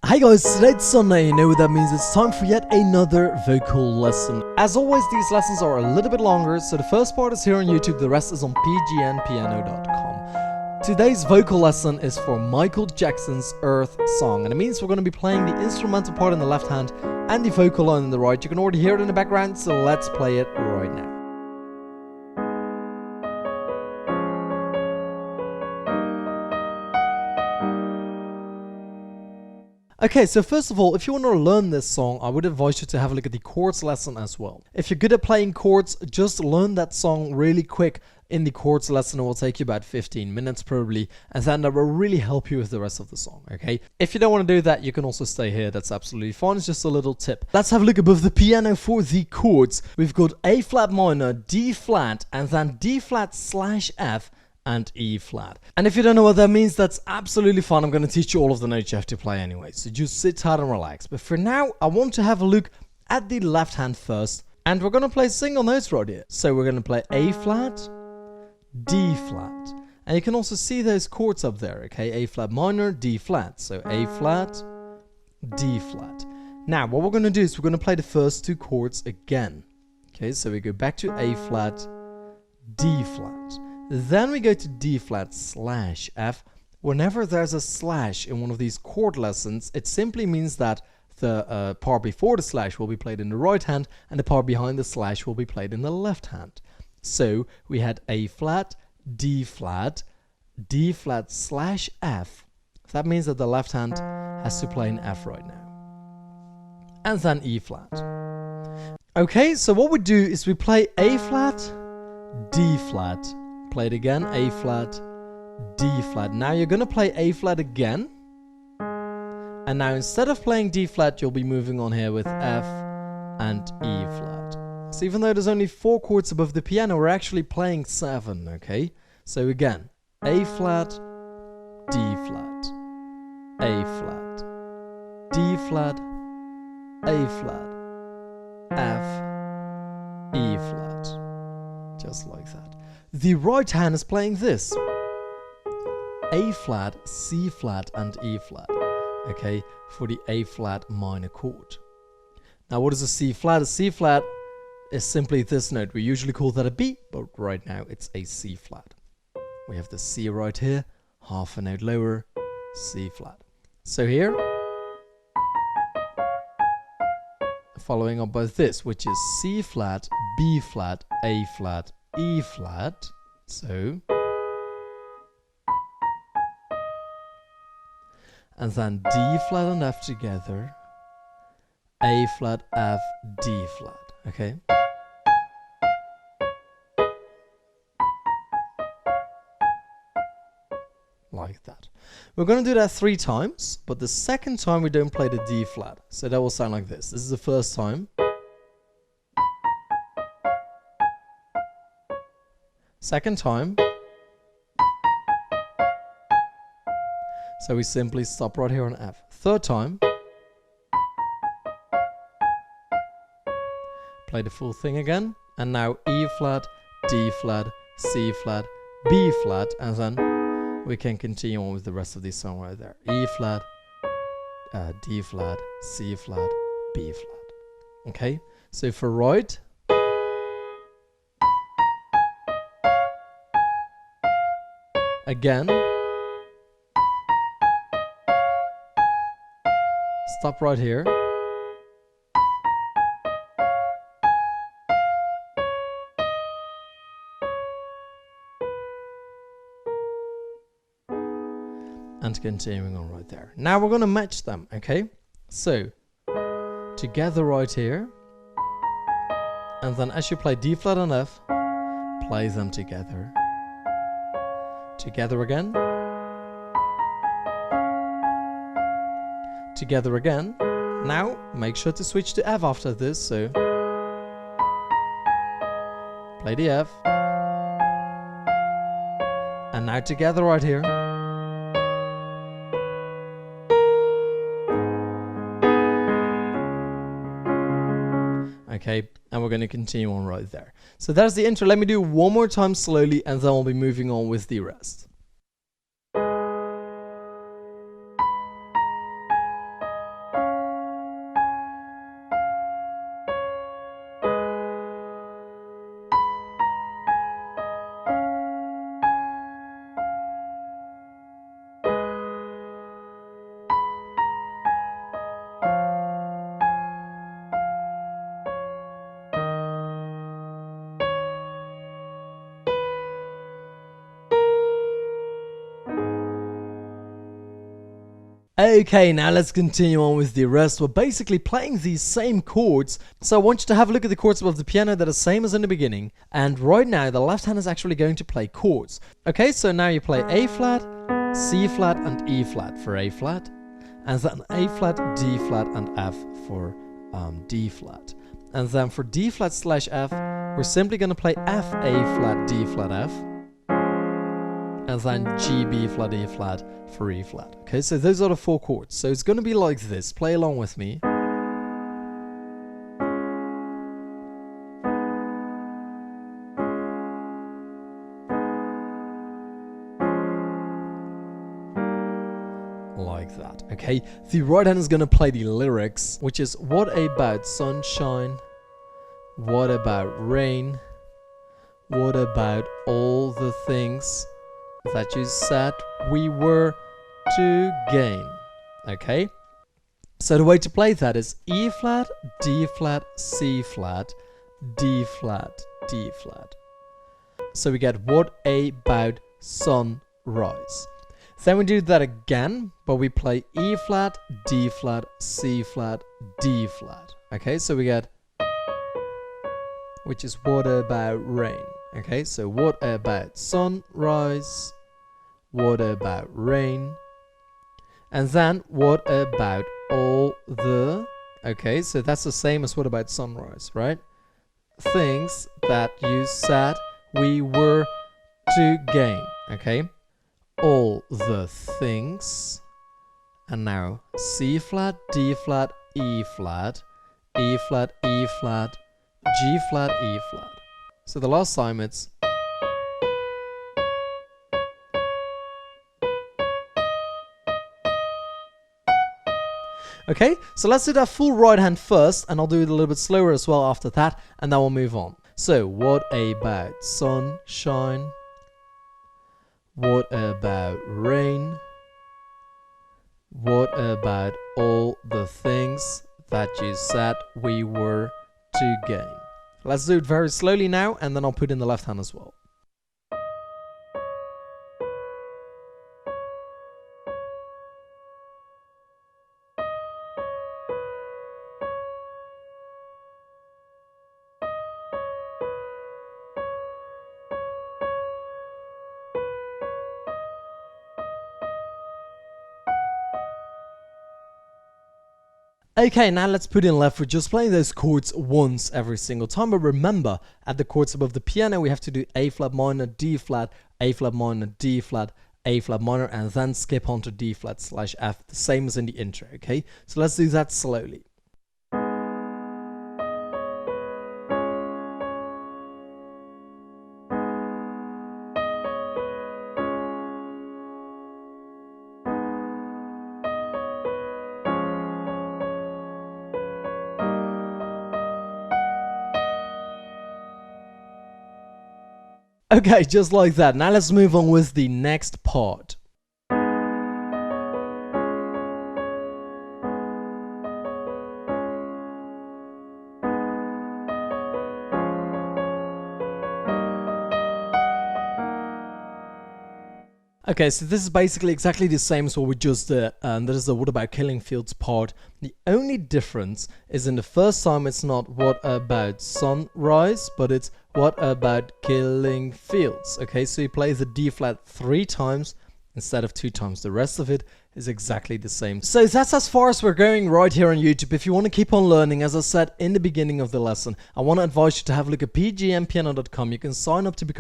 Hi guys, today's Sunday, you know what that means, it's time for yet another vocal lesson. As always, these lessons are a little bit longer, so the first part is here on YouTube, the rest is on pgnpiano.com. Today's vocal lesson is for Michael Jackson's Earth song, and it means we're going to be playing the instrumental part in the left hand and the vocal line in the right. You can already hear it in the background, so let's play it right now. Okay, so first of all, if you want to learn this song, I would advise you to have a look at the chords lesson as well. If you're good at playing chords, just learn that song really quick in the chords lesson. It will take you about 15 minutes probably, and then that will really help you with the rest of the song, okay? If you don't want to do that, you can also stay here. That's absolutely fine. It's just a little tip. Let's have a look above the piano for the chords. We've got A flat minor, D flat, and then D flat slash F, and E flat. And if you don't know what that means, that's absolutely fine. I'm going to teach you all of the notes you have to play anyway. So just sit tight and relax. But for now, I want to have a look at the left hand first. And we're going to play single notes right here. So we're going to play A flat, D flat. And you can also see those chords up there, okay? A flat minor, D flat. So A flat, D flat. Now, what we're going to do is we're going to play the first two chords again. Okay, so we go back to A flat, D flat. Then we go to D flat slash F. Whenever there's a slash in one of these chord lessons, it simply means that the part before the slash will be played in the right hand and the part behind the slash will be played in the left hand. So we had A flat, D flat slash F. That means that the left hand has to play an F right now. And then E flat. Okay, so what we do is we play A flat, D flat. Play it again, A flat, D flat. Now you're going to play A flat again. And now instead of playing D flat, you'll be moving on here with F and E flat. So even though there's only 4 chords above the piano, we're actually playing 7, okay? So again, A flat, D flat, A flat, D flat, A flat, F, E flat. Just like that. The right hand is playing this. A flat, C flat, and E flat. Okay, for the A flat minor chord. Now what is a C flat? A C flat is simply this note. We usually call that a B, but right now it's a C flat. We have the C right here, half a note lower, C flat. So here, following up by this, which is C flat, B flat, A flat, E flat, so, and then D flat and F together, A flat, F, D flat, okay? Like that. We're going to do that 3 times, but the second time we don't play the D flat, so that will sound like this. This is the first time. Second time. So we simply stop right here on F. Third time. Play the full thing again. And now E flat, D flat, C flat, B flat. And then we can continue on with the rest of this song right there. E flat, D flat, C flat, B flat. Okay? So for right. Again, stop right here, and continuing on right there. Now we're going to match them, okay? So, together right here, and then as you play D flat and F, play them together. Together again. Together again. Now, make sure to switch to F after this, so play the F. And now together right here. Okay, and we're going to continue on right there. So that's the intro. Let me do one more time slowly, and then we'll be moving on with the rest. Okay, now let's continue on with the rest. We're basically playing these same chords. So I want you to have a look at the chords above the piano that are the same as in the beginning. And right now, the left hand is actually going to play chords. Okay, so now you play A flat, C flat, and E flat for A flat. And then A flat, D flat, and F for D flat. And then for D flat slash F, we're simply going to play F, A flat, D flat, F. And then G, B flat, E flat for E flat. Okay, so those are the 4 chords. So it's going to be like this. Play along with me. Like that. Okay, the right hand is going to play the lyrics, which is what about sunshine? What about rain? What about all the things that you said we were to gain? Okay, so the way to play that is E flat, D flat, C flat, D flat, D flat. So we get what about sunrise. Then we do that again, but we play E flat, D flat, C flat, D flat. Okay, so we get, which is what about rain? Okay, so what about sunrise? What about rain? And then what about all the... Okay, so that's the same as what about sunrise, right? Things that you said we were to gain. Okay, all the things. And now C flat, D flat, E flat, E flat, E flat, G flat, E flat. So the last time it's... Okay, so let's do that full right hand first, and I'll do it a little bit slower as well after that, and then we'll move on. So, what about sunshine? What about rain? What about all the things that you said we were to gain? Let's do it very slowly now, and then I'll put in the left hand as well. Okay, now let's put in left. We're just playing those chords once every single time, but remember, at the chords above the piano, we have to do A flat minor, D flat, A flat minor, D flat, A flat minor, and then skip on to D flat slash F, the same as in the intro, okay? So let's do that slowly. Okay, just like that. Now let's move on with the next part. Okay, so this is basically exactly the same as what we just did, and that is the what about killing fields part. The only difference is in the first time it's not what about sunrise, but it's what about killing fields. Okay, so you play the D flat 3 times instead of 2 times. The rest of it is exactly the same. So that's as far as we're going right here on YouTube. If you want to keep on learning, as I said in the beginning of the lesson, I want to advise you to have a look at pgmpiano.com. You can sign up to become